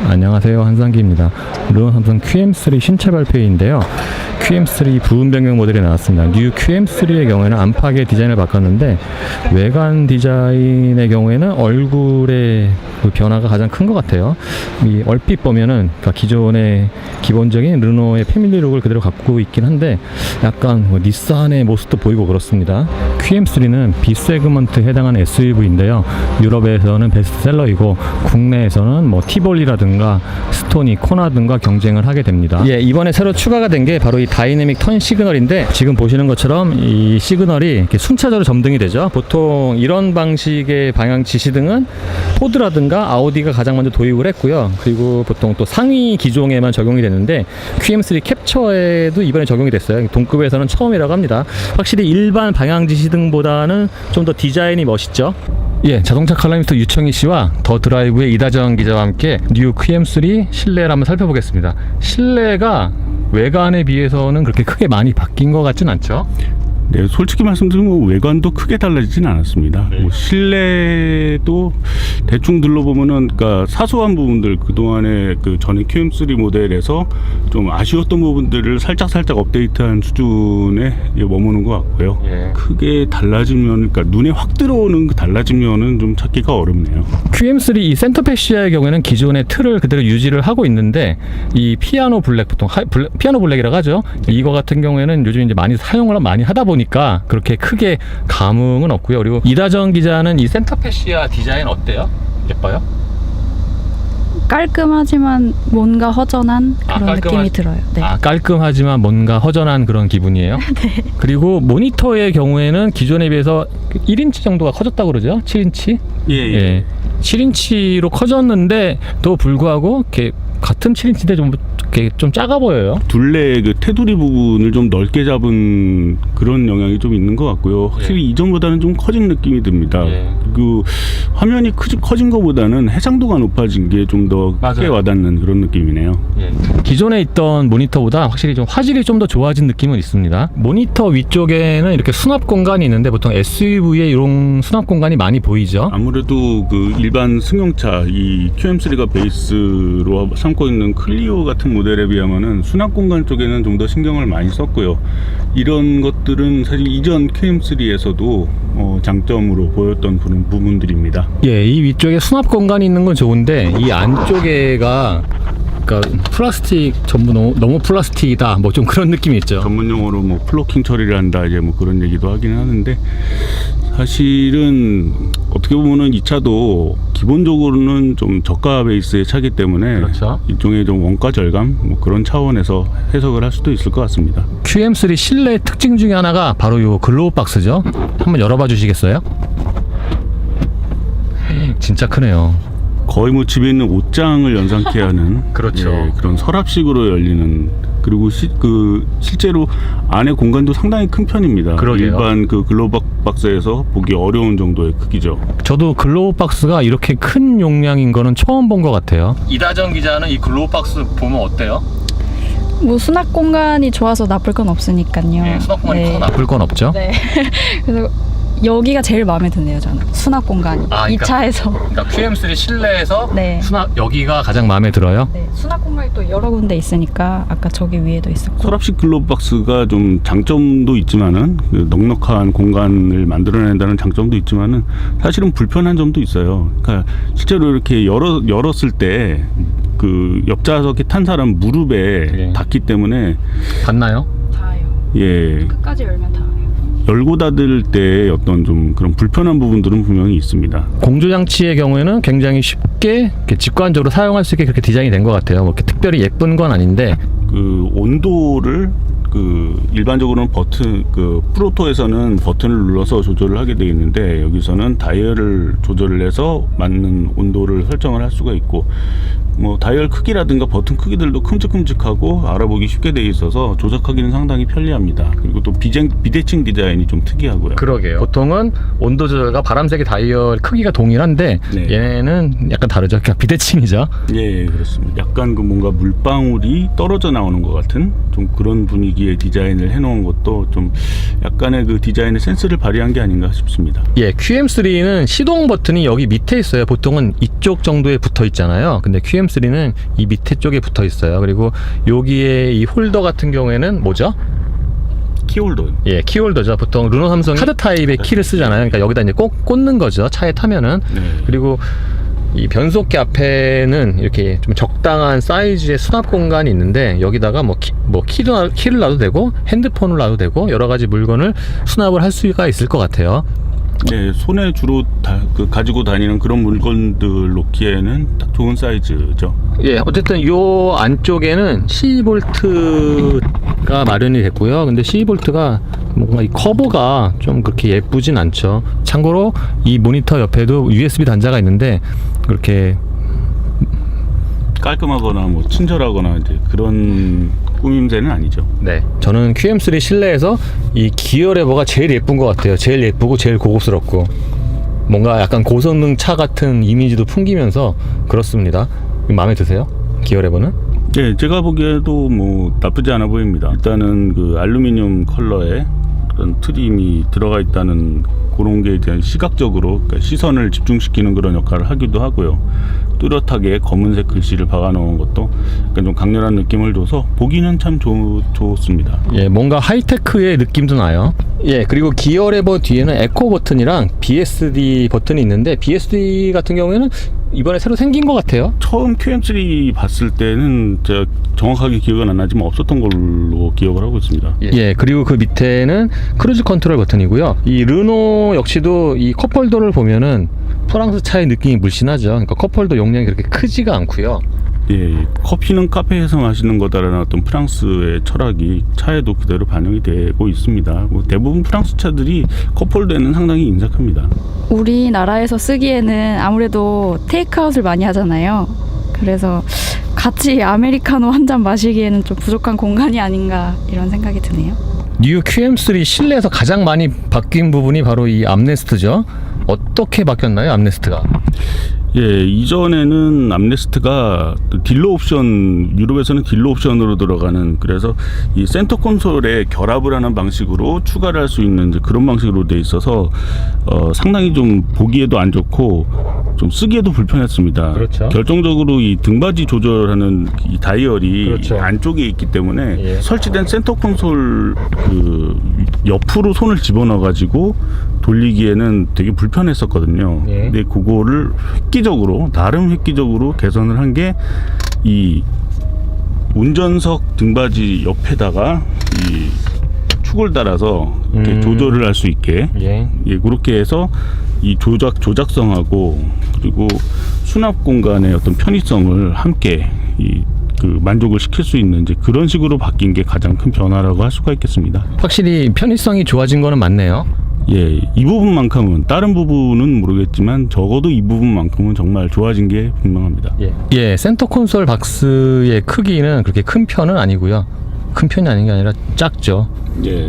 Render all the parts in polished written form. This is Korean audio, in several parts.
안녕하세요, 한상기입니다. 르노 삼성 QM3 신차 발표인데요. QM3 부분 변경 모델이 나왔습니다. 뉴 QM3의 경우에는 안팎의 디자인을 바꿨는데, 외관 디자인의 경우에는 얼굴의 그 변화가 가장 큰 것 같아요. 이 얼핏 보면은 그러니까 기존의 기본적인 르노의 패밀리룩을 그대로 갖고 있긴 한데, 약간 뭐 닛산의 모습도 보이고 그렇습니다. QM3는 B세그먼트에 해당하는 SUV인데요. 유럽에서는 베스트셀러이고 국내에서는 뭐 티볼리라든가 스토니, 코나 등과 경쟁을 하게 됩니다. 예, 이번에 새로 추가가 된 게 바로 이 다이내믹 턴 시그널인데, 지금 보시는 것처럼 이 시그널이 이렇게 순차적으로 점등이 되죠. 보통 이런 방식의 방향 지시등은 포드라든가 아우디가 가장 먼저 도입을 했고요. 그리고 보통 또 상위 기종에만 적용이 되는데, QM3 캡처에도 이번에 적용이 됐어요. 동급에서는 처음이라고 합니다. 확실히 일반 방향 지시등보다는 좀 더 디자인이 멋있죠. 예, 자동차 칼럼니스트 유청희 씨와 더 드라이브의 이다정 기자와 함께 뉴 QM3 실내를 한번 살펴보겠습니다. 실내가 외관에 비해서는 그렇게 크게 많이 바뀐 것 같진 않죠? 네, 솔직히 말씀드리면 외관도 크게 달라지진 않았습니다. 네. 뭐 실내도 대충 둘러보면은, 그러니까 사소한 부분들, 그동안에 그 전에 QM3 모델에서 좀 아쉬웠던 부분들을 살짝 업데이트한 수준에 머무는 것 같고요. 예. 크게 달라지면, 그러니까 눈에 확 들어오는 그 달라지면은 좀 찾기가 어렵네요. QM3 이 센터페시아의 경우에는 기존의 틀을 그대로 유지를 하고 있는데, 이 피아노 블랙, 보통 피아노 블랙이라고 하죠. 이거 같은 경우에는 요즘 이제 많이 사용을 많이 하다 보니까 그렇게 크게 감흥은 없고요. 그리고 이다정 기자는 이 센터페시아 디자인 어때요? 예뻐요? 깔끔하지만 뭔가 허전한 그런 느낌이 들어요. 네. 아, 깔끔하지만 뭔가 허전한 그런 기분이에요? 네. 그리고 모니터의 경우에는 기존에 비해서 1인치 정도가 커졌다고 그러죠? 7인치? 예. 7인치로 커졌는데 또 불구하고 이렇게 같은 7인치인데 좀 작아 보여요. 둘레 그 테두리 부분을 좀 넓게 잡은 그런 영향이 좀 있는 것 같고요. 확실히 이전보다는 좀 커진 느낌이 듭니다. 그 화면이 커진 것보다는 해상도가 높아진 게 좀 더 크게 와닿는 그런 느낌이네요. 기존에 있던 모니터보다 확실히 좀 화질이 좀 더 좋아진 느낌은 있습니다. 모니터 위쪽에는 이렇게 수납 공간이 있는데, 보통 SUV에 이런 수납 공간이 많이 보이죠. 아무래도 그 일반 승용차 이 QM3가 베이스로 삼고 있는 클리오 같은 모델에 비하면은 수납 공간 쪽에는 좀 더 신경을 많이 썼고요. 이런 것들은 사실 이전 QM3에서도 장점으로 보였던 부분들입니다. 예, 이 위쪽에 수납 공간이 있는 건 좋은데, 이 안쪽에가 그러니까 플라스틱 전부 너무 플라스틱이다, 뭐 좀 그런 느낌이 있죠. 전문 용어로 뭐 플로킹 처리를 한다, 이제 뭐 그런 얘기도 하긴 하는데, 사실은 어떻게 보면은 이 차도 기본적으로는 좀 저가 베이스의 차기 때문에, 그렇죠. 일종의 좀 원가 절감 뭐 그런 차원에서 해석을 할 수도 있을 것 같습니다. QM3 실내 특징 중에 하나가 바로 이 글로우 박스죠. 한번 열어봐 주시겠어요? 진짜 크네요. 거의 뭐 집에 있는 옷장을 연상케 하는 그렇죠. 예, 그런 서랍식으로 열리는, 그리고 실제로 안에 공간도 상당히 큰 편입니다. 그러게요. 일반 그 글로우 박스에서 보기 어려운 정도의 크기죠. 저도 글로우 박스가 이렇게 큰 용량인 거는 처음 본 것 같아요. 이다정 기자는 이 글로우 박스 보면 어때요? 뭐 수납 공간이 좋아서 나쁠 건 없으니까요. 네, 수납 공간이 커서 나쁠 건 없죠. 네. 그래서 여기가 제일 마음에 드네요, 저는. 수납 공간이. 이 차에서. 그러니까 QM3 실내에서 네. 수납 여기가 가장 마음에 들어요. 네. 수납 공간이 또 여러 군데 있으니까 아까 저기 위에도 있었고. 서랍식 글로우 박스가 좀 장점도 있지만은, 그 넉넉한 공간을 만들어낸다는 장점도 있지만은 사실은 불편한 점도 있어요. 그러니까 실제로 이렇게 열었을 때 그 옆좌석에 탄 사람 무릎에 닿기 때문에 닿나요? 닿아요. 예, 끝까지 열면 닿아요. 열고 닫을 때 어떤 좀 그런 불편한 부분들은 분명히 있습니다. 공조장치의 경우에는 굉장히 쉽게 이렇게 직관적으로 사용할 수 있게 그렇게 디자인이 된 것 같아요. 뭐 이렇게 특별히 예쁜 건 아닌데, 그 온도를 일반적으로는 프로토에서는 버튼을 눌러서 조절을 하게 되어 있는데, 여기서는 다이얼을 조절을 해서 맞는 온도를 설정을 할 수가 있고, 뭐 다이얼 크기라든가 버튼 크기들도 큼직큼직하고 알아보기 쉽게 되어 있어서 조작하기는 상당히 편리합니다. 그리고 또 비대칭 디자인이 좀 특이하고요. 그러게요. 보통은 온도 조절과 바람세기 다이얼 크기가 동일한데, 얘네는 약간 다르죠. 그러니까 비대칭이죠. 예, 그렇습니다. 약간 그 뭔가 물방울이 떨어져 나오는 것 같은 좀 그런 분위기의 디자인을 해놓은 것도 좀 약간의 그 디자인의 센스를 발휘한 게 아닌가 싶습니다. 예, QM3는 시동 버튼이 여기 밑에 있어요. 보통은 이쪽 정도에 붙어 있잖아요. 근데 QM3 QM3는 이 밑에 쪽에 붙어 있어요. 그리고 여기에 이 홀더 같은 경우에는 뭐죠? 키홀더. 예, 키홀더죠. 보통 르노 삼성이 카드 타입의 키를 쓰잖아요. 그러니까 여기다 이제 꽂는 거죠. 차에 타면은. 네. 그리고 이 변속기 앞에는 이렇게 좀 적당한 사이즈의 수납 공간이 있는데 여기다가 키를 놔도 되고 핸드폰을 놔도 되고 여러 가지 물건을 수납을 할 수가 있을 것 같아요. 네, 손에 주로 가지고 다니는 그런 물건들 놓기에는 딱 좋은 사이즈죠. 예, 어쨌든 요 안쪽에는 12V가 마련이 됐고요. 근데 12V가 뭔가 이 커버가 좀 그렇게 예쁘진 않죠. 참고로 이 모니터 옆에도 USB 단자가 있는데 그렇게 깔끔하거나 뭐 친절하거나 이제 그런 꾸밈새는 아니죠. 네, 저는 QM3 실내에서 이 기어 레버가 제일 예쁜 것 같아요. 제일 예쁘고 제일 고급스럽고 뭔가 약간 고성능 차 같은 이미지도 풍기면서 그렇습니다. 마음에 드세요? 기어 레버는? 네, 제가 보기에도 뭐 나쁘지 않아 보입니다. 일단은 그 알루미늄 컬러의 그런 트림이 들어가 있다는 그런 게 이제 시각적으로 그러니까 시선을 집중시키는 그런 역할을 하기도 하고요. 뚜렷하게 검은색 글씨를 박아놓은 것도 약간 좀 강렬한 느낌을 줘서 보기는 참 좋습니다. 예, 뭔가 하이테크의 느낌도 나요. 예, 그리고 기어 레버 뒤에는 에코 버튼이랑 BSD 버튼이 있는데 BSD 같은 경우에는 이번에 새로 생긴 것 같아요. 처음 QM3 봤을 때는 제가 정확하게 기억은 안 나지만 없었던 걸로 기억을 하고 있습니다. 예, 그리고 그 밑에는 크루즈 컨트롤 버튼이고요. 이 르노 역시도 이 컵홀더를 보면은 프랑스 차의 느낌이 물씬하죠. 그러니까 컵홀더 용량이 그렇게 크지가 않고요. 예, 커피는 카페에서 마시는 거다라는 어떤 프랑스의 철학이 차에도 그대로 반영이 되고 있습니다. 뭐 대부분 프랑스 차들이 컵홀더에는 상당히 인색합니다. 우리나라에서 쓰기에는 아무래도 테이크아웃을 많이 하잖아요. 그래서 같이 아메리카노 한 잔 마시기에는 좀 부족한 공간이 아닌가 이런 생각이 드네요. 뉴 QM3 실내에서 가장 많이 바뀐 부분이 바로 이 암레스트죠. 어떻게 바뀌었나요, 암레스트가? 예, 이전에는 암레스트가 딜러 옵션, 유럽에서는 딜러 옵션으로 들어가는, 그래서 이 센터 콘솔에 결합을 하는 방식으로 추가를 할 수 있는 이제 그런 방식으로 돼 있어서 상당히 좀 보기에도 안 좋고 좀 쓰기에도 불편했습니다. 그렇죠. 결정적으로 이 등받이 조절하는 이 다이얼이 그렇죠. 안쪽에 있기 때문에 예. 설치된 센터 콘솔 그 옆으로 손을 집어넣어 가지고 돌리기에는 되게 불편했었거든요. 예. 근데 그거를 나름 획기적으로 개선을 한 게 이 운전석 등받이 옆에다가 이 축을 달아서 이렇게 조절을 할 수 있게 예. 예, 그렇게 해서 이 조작성하고 그리고 수납 공간의 어떤 편의성을 함께 그 만족을 시킬 수 있는 이제 그런 식으로 바뀐 게 가장 큰 변화라고 할 수가 있겠습니다. 확실히 편의성이 좋아진 거는 맞네요. 예, 이 부분만큼은 다른 부분은 모르겠지만 적어도 이 부분만큼은 정말 좋아진 게 분명합니다. 예, 센터 콘솔 박스의 크기는 그렇게 큰 편은 아니고요. 큰 편이 아닌 게 아니라 작죠. 예,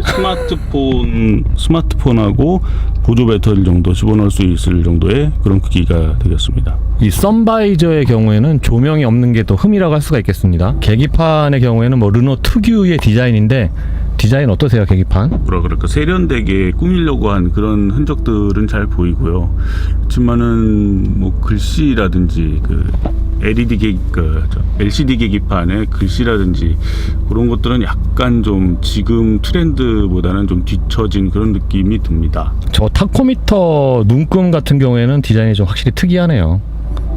스마트폰하고 보조 배터리 정도 집어넣을 수 있을 정도의 그런 크기가 되겠습니다. 이 선바이저의 경우에는 조명이 없는 게 더 흠이라고 할 수가 있겠습니다. 계기판의 경우에는 뭐 르노 특유의 디자인인데 디자인 어떠세요, 계기판? 뭐라 그럴까, 세련되게 꾸미려고 한 그런 흔적들은 잘 보이고요. 그렇지만은 뭐 글씨라든지 그 LCD 계기판의 글씨라든지 그런 것들은 약간 좀 지금 트렌드보다는 좀 뒤처진 그런 느낌이 듭니다. 저 타코미터 눈금 같은 경우에는 디자인이 좀 확실히 특이하네요.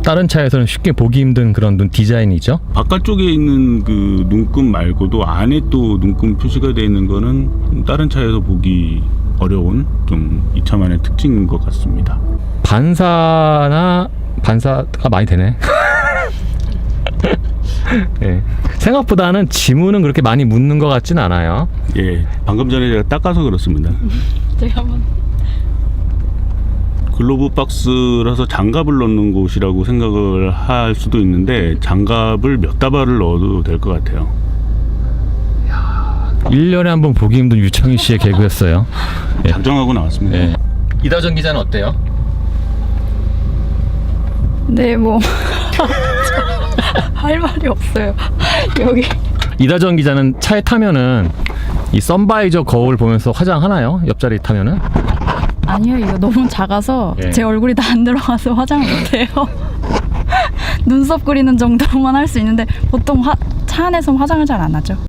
다른 차에서는 쉽게 보기 힘든 그런 디자인이죠. 바깥쪽에 있는 그 눈금 말고도 안에 또 눈금 표시가 되어 있는 거는 다른 차에서 보기 어려운 좀 이 차만의 특징인 것 같습니다. 반사가 많이 되네. 예. 생각보다는 지문은 그렇게 많이 묻는 것 같진 않아요. 예, 방금 전에 제가 닦아서 그렇습니다. 제가 한번 글로브 박스라서 장갑을 넣는 곳이라고 생각을 할 수도 있는데 장갑을 몇 다발을 넣어도 될 것 같아요. 1년에 한 번 보기 힘든 유창희 씨의 개그였어요. 예. 작정하고 나왔습니다. 예. 이다정 기자는 어때요? 네, 뭐 할 말이 없어요. 여기 이다정 기자는 차에 타면은 이 선바이저 거울 보면서 화장하나요? 옆자리 타면은? 아니요, 이거 너무 작아서 예. 제 얼굴이 다 안 들어가서 화장을 못해요. 눈썹 그리는 정도만 할 수 있는데 보통 차 안에서 화장을 잘 안 하죠.